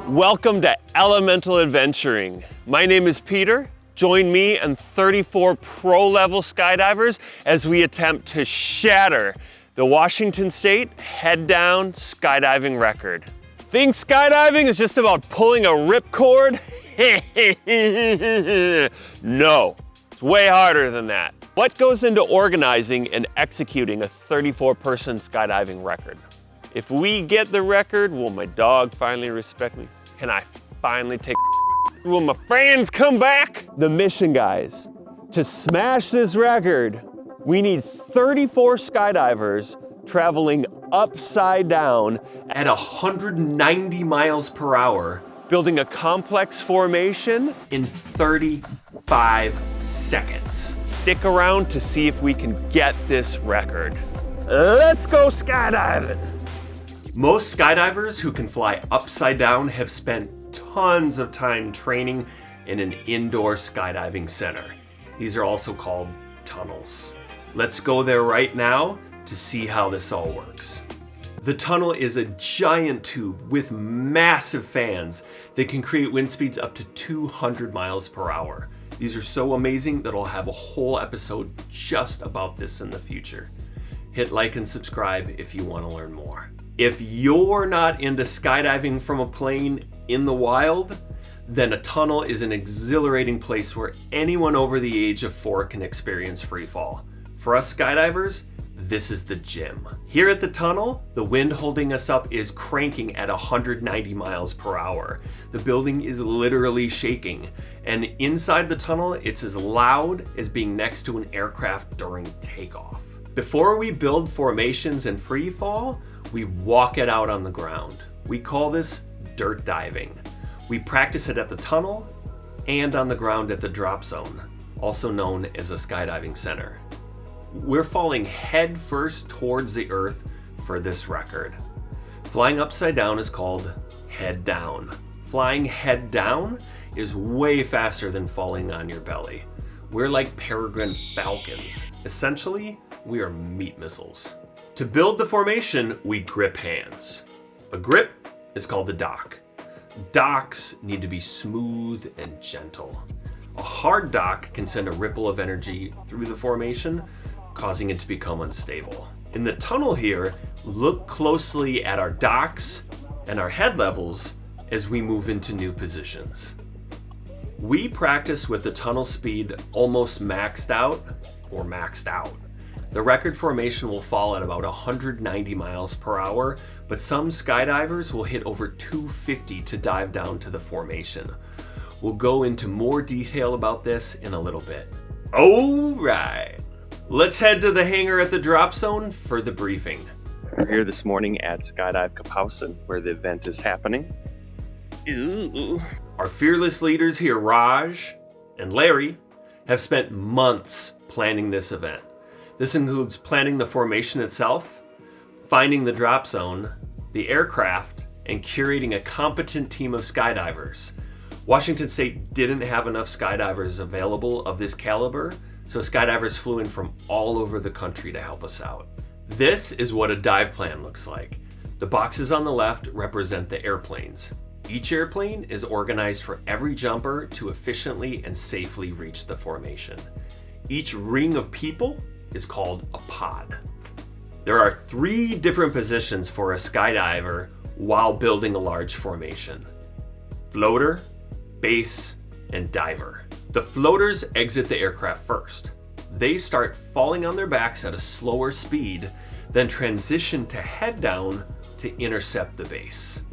Welcome to Elemental Adventuring. My name is Peder. Join me and 34 pro-level skydivers as we attempt to shatter the Washington State head-down skydiving record. Think skydiving is just about pulling a ripcord? No, it's way harder than that. What goes into organizing and executing a 34-person skydiving record? If we get the record, will my dog finally respect me? Can I finally take will my fans come back? The mission, guys, to smash this record, we need 34 skydivers traveling upside down at 190 miles per hour, building a complex formation in 35 seconds. Stick around to see if we can get this record. Let's go skydiving. Most skydivers who can fly upside down have spent tons of time training in an indoor skydiving center. These are also called tunnels. Let's go there right now to see how this all works. The tunnel is a giant tube with massive fans that can create wind speeds up to 200 miles per hour. These are so amazing that I'll have a whole episode just about this in the future. Hit like and subscribe if you want to learn more. If you're not into skydiving from a plane in the wild, then a tunnel is an exhilarating place where anyone over the age of 4 can experience free fall. For us skydivers, this is the gym. Here at the tunnel, the wind holding us up is cranking at 190 miles per hour. The building is literally shaking, and inside the tunnel, it's as loud as being next to an aircraft during takeoff. Before we build formations in free fall, we walk it out on the ground. We call this dirt diving. We practice it at the tunnel and on the ground at the drop zone, also known as a skydiving center. We're falling head first towards the earth for this record. Flying upside down is called head down. Flying head down is way faster than falling on your belly. We're like peregrine falcons. Essentially, we are meat missiles. To build the formation, we grip hands. A grip is called the dock. Docks need to be smooth and gentle. A hard dock can send a ripple of energy through the formation, causing it to become unstable. In the tunnel here, look closely at our docks and our head levels as we move into new positions. We practice with the tunnel speed almost maxed out or maxed out. The record formation will fall at about 190 miles per hour, but some skydivers will hit over 250 to dive down to the formation. We'll go into more detail about this in a little bit. All right, let's head to the hangar at the drop zone for the briefing. We're here this morning at Skydive Kapowsin, where the event is happening. Ooh. Our fearless leaders here, Raj and Larry, have spent months planning this event. This includes planning the formation itself, finding the drop zone, the aircraft, and curating a competent team of skydivers. Washington State didn't have enough skydivers available of this caliber, so skydivers flew in from all over the country to help us out. This is what a dive plan looks like. The boxes on the left represent the airplanes. Each airplane is organized for every jumper to efficiently and safely reach the formation. Each ring of people is called a pod. There are 3 different positions for a skydiver while building a large formation: floater, base, and diver. The floaters exit the aircraft first. They start falling on their backs at a slower speed, then transition to head down to intercept the base.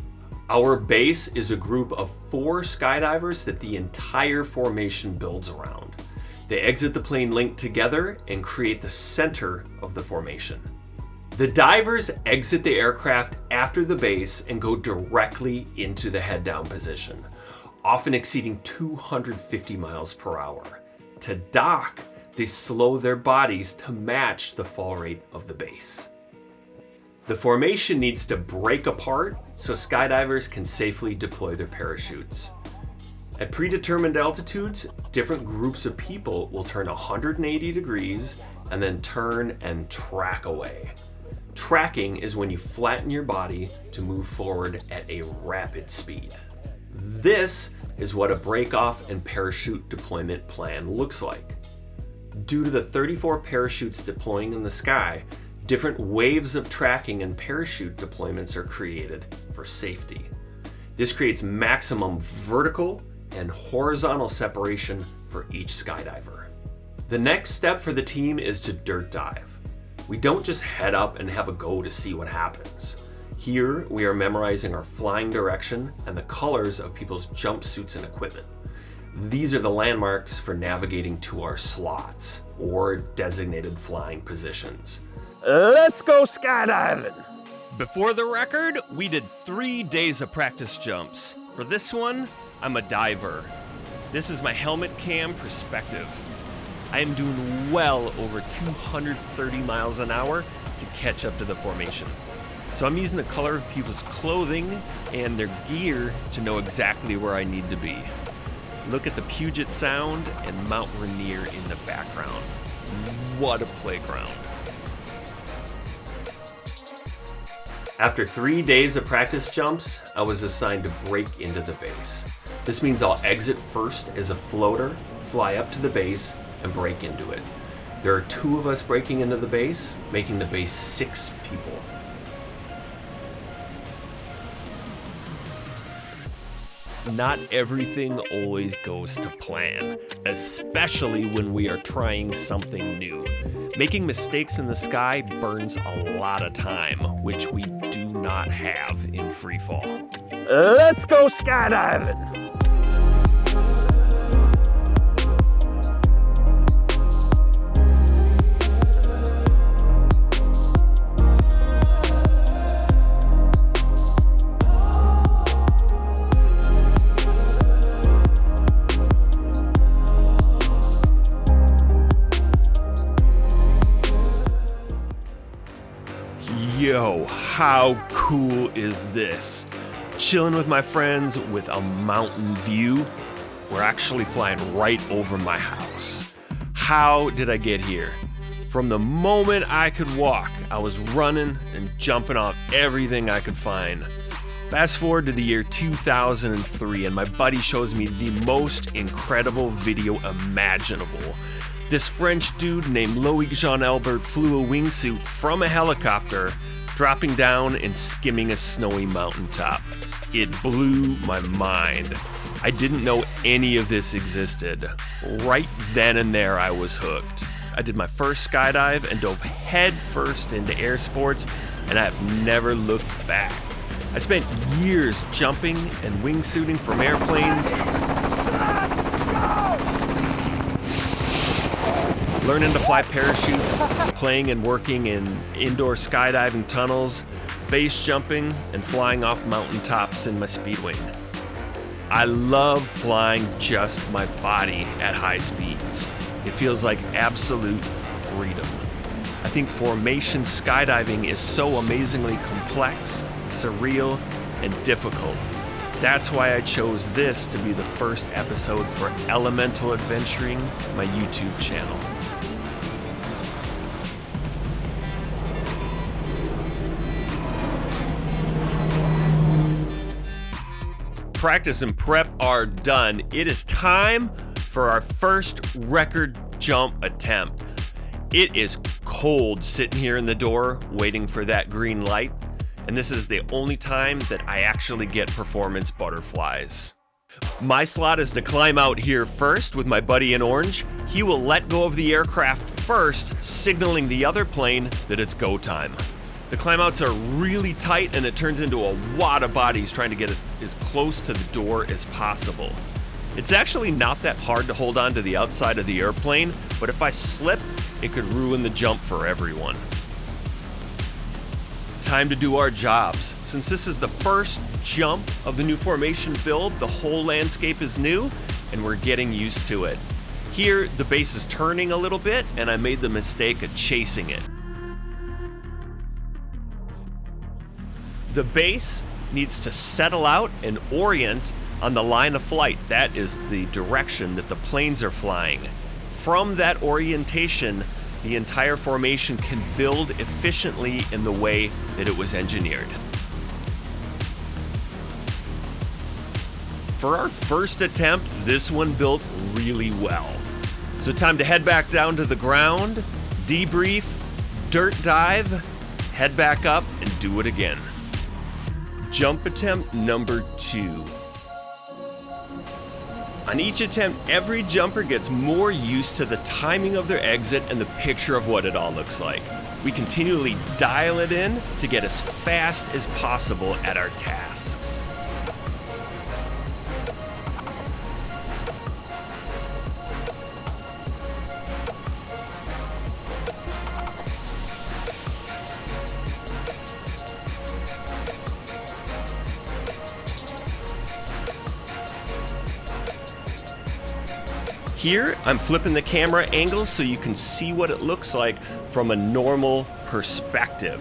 Our base is a group of 4 skydivers that the entire formation builds around. They exit the plane linked together and create the center of the formation. The divers exit the aircraft after the base and go directly into the head down position, often exceeding 250 miles per hour. To dock, they slow their bodies to match the fall rate of the base. The formation needs to break apart so skydivers can safely deploy their parachutes. At predetermined altitudes, different groups of people will turn 180 degrees and then turn and track away. Tracking is when you flatten your body to move forward at a rapid speed. This is what a break-off and parachute deployment plan looks like. Due to the 34 parachutes deploying in the sky, different waves of tracking and parachute deployments are created for safety. This creates maximum vertical and horizontal separation for each skydiver. The next step for the team is to dirt dive. We don't just head up and have a go to see what happens. Here, we are memorizing our flying direction and the colors of people's jumpsuits and equipment. These are the landmarks for navigating to our slots or designated flying positions. Let's go skydiving! Before the record, we did 3 days of practice jumps. For this one, I'm a diver. This is my helmet cam perspective. I am doing well over 230 miles an hour to catch up to the formation. So I'm using the color of people's clothing and their gear to know exactly where I need to be. Look at the Puget Sound and Mount Rainier in the background. What a playground. After 3 days of practice jumps, I was assigned to break into the base. This means I'll exit first as a floater, fly up to the base, and break into it. There are 2 of us breaking into the base, making the base 6 people. Not everything always goes to plan, especially when we are trying something new. Making mistakes in the sky burns a lot of time, which we do not have in Freefall. Let's go skydiving! Yo, how cool is this? Chilling with my friends with a mountain view. We're actually flying right over my house. How did I get here? From the moment I could walk, I was running and jumping off everything I could find. Fast forward to the year 2003 and my buddy shows me the most incredible video imaginable. This French dude named Loic Jean-Albert flew a wingsuit from a helicopter, dropping down and skimming a snowy mountaintop. It blew my mind. I didn't know any of this existed. Right then and there, I was hooked. I did my first skydive and dove head first into air sports, and I have never looked back. I spent years jumping and wingsuiting from airplanes, learning to fly parachutes, playing and working in indoor skydiving tunnels, base jumping, and flying off mountaintops in my Speedwing. I love flying just my body at high speeds. It feels like absolute freedom. I think formation skydiving is so amazingly complex, surreal, and difficult. That's why I chose this to be the first episode for Elemental Adventuring, my YouTube channel. Practice and prep are done. It is time for our first record jump attempt. It is cold sitting here in the door waiting for that green light, and this is the only time that I actually get performance butterflies. My slot is to climb out here first with my buddy in orange. He will let go of the aircraft first, signaling the other plane that it's go time. The climb outs are really tight and it turns into a wad of bodies trying to get it as close to the door as possible. It's actually not that hard to hold on to the outside of the airplane, but if I slip, it could ruin the jump for everyone. Time to do our jobs. Since this is the first jump of the new formation build, the whole landscape is new and we're getting used to it. Here, the base is turning a little bit and I made the mistake of chasing it. The base needs to settle out and orient on the line of flight. That is the direction that the planes are flying. From that orientation, the entire formation can build efficiently in the way that it was engineered. For our first attempt, this one built really well. So time to head back down to the ground, debrief, dirt dive, head back up, and do it again. Jump attempt number 2. On each attempt, every jumper gets more used to the timing of their exit and the picture of what it all looks like. We continually dial it in to get as fast as possible at our tasks. Here, I'm flipping the camera angle so you can see what it looks like from a normal perspective.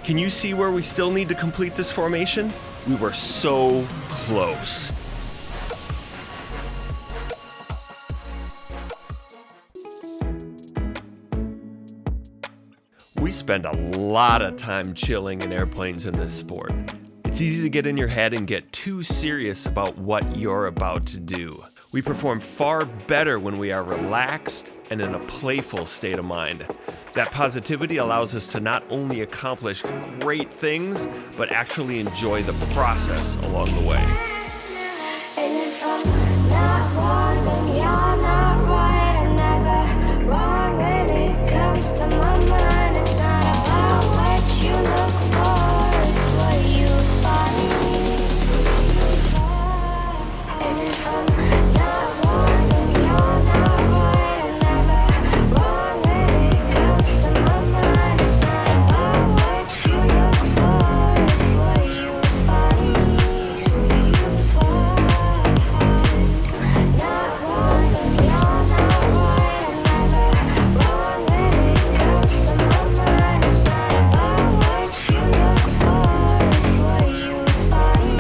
Can you see where we still need to complete this formation? We were so close. We spend a lot of time chilling in airplanes in this sport. It's easy to get in your head and get too serious about what you're about to do. We perform far better when we are relaxed and in a playful state of mind. That positivity allows us to not only accomplish great things, but actually enjoy the process along the way. And if I'm not wrong, then you're not right. I'm never wrong when it comes to my mind. It's not about what you look for, it's what you find. And if I'm not wrong, then you're not right. I'm never wrong when it comes to my mind. It's not about what you look for, it's what you find. It's who you find. Not wrong, then you're not right. I'm never wrong when it comes to my mind. It's not about what you look for, it's what you find.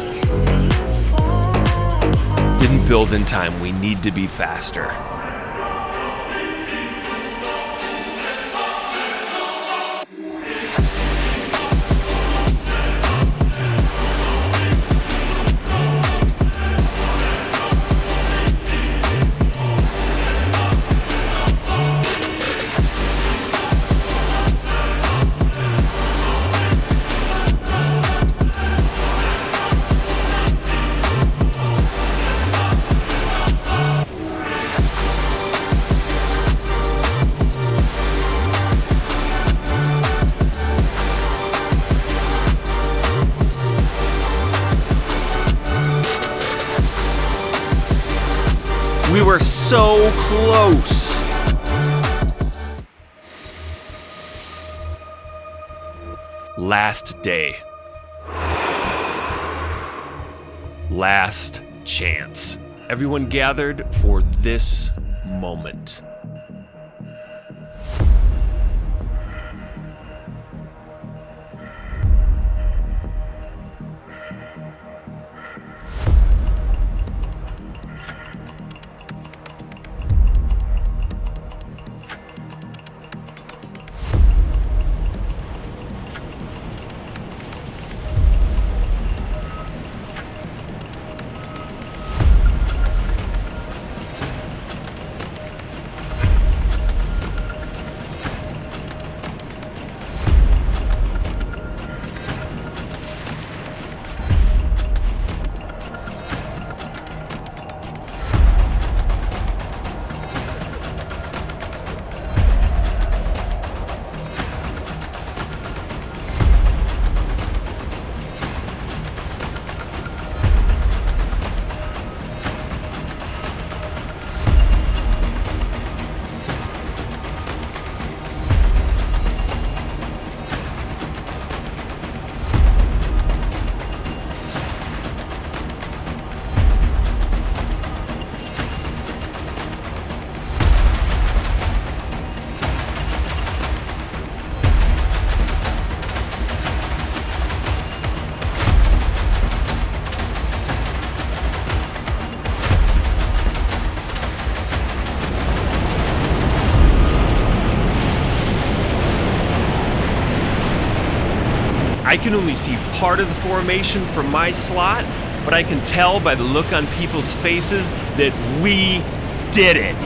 It's who you find. Didn't build in time, we need to be faster. We were so close. Last day. Last chance. Everyone gathered for this moment. I can only see part of the formation from my slot, but I can tell by the look on people's faces that we did it.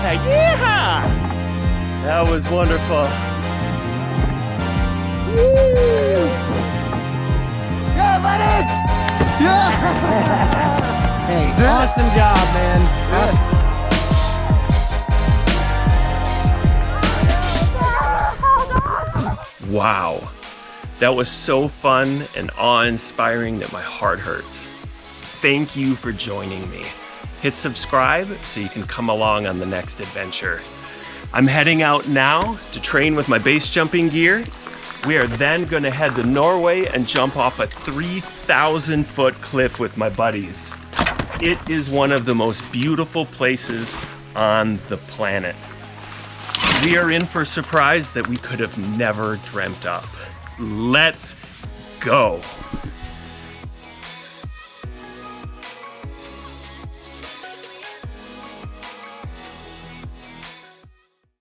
Yeah! That was wonderful. Woo! Yeah, buddy! Yeah! Hey, awesome job, man. Wow, that was so fun and awe-inspiring that my heart hurts. Thank you for joining me. Hit subscribe so you can come along on the next adventure. I'm heading out now to train with my base jumping gear. We are then going to head to Norway and jump off a 3,000-foot cliff with my buddies. It is one of the most beautiful places on the planet. We are in for a surprise that we could have never dreamt up. Let's go.